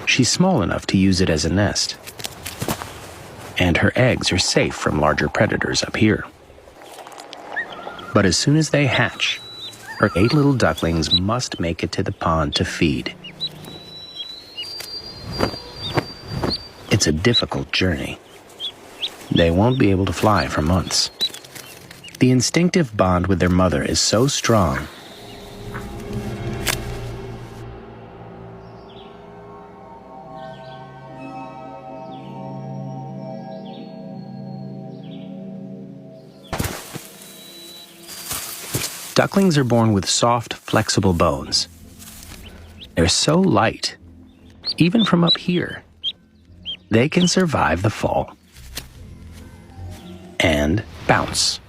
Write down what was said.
She's small enough to use it as a nest, and her eggs are safe from larger predators up here. But as soon as they hatch, her 8 little ducklings must make it to the pond to feed. It's a difficult journey. They won't be able to fly for months. The instinctive bond with their mother is so strong ducklings are born with soft, flexible bones. They're so light, even from up here, they can survive the fall and bounce.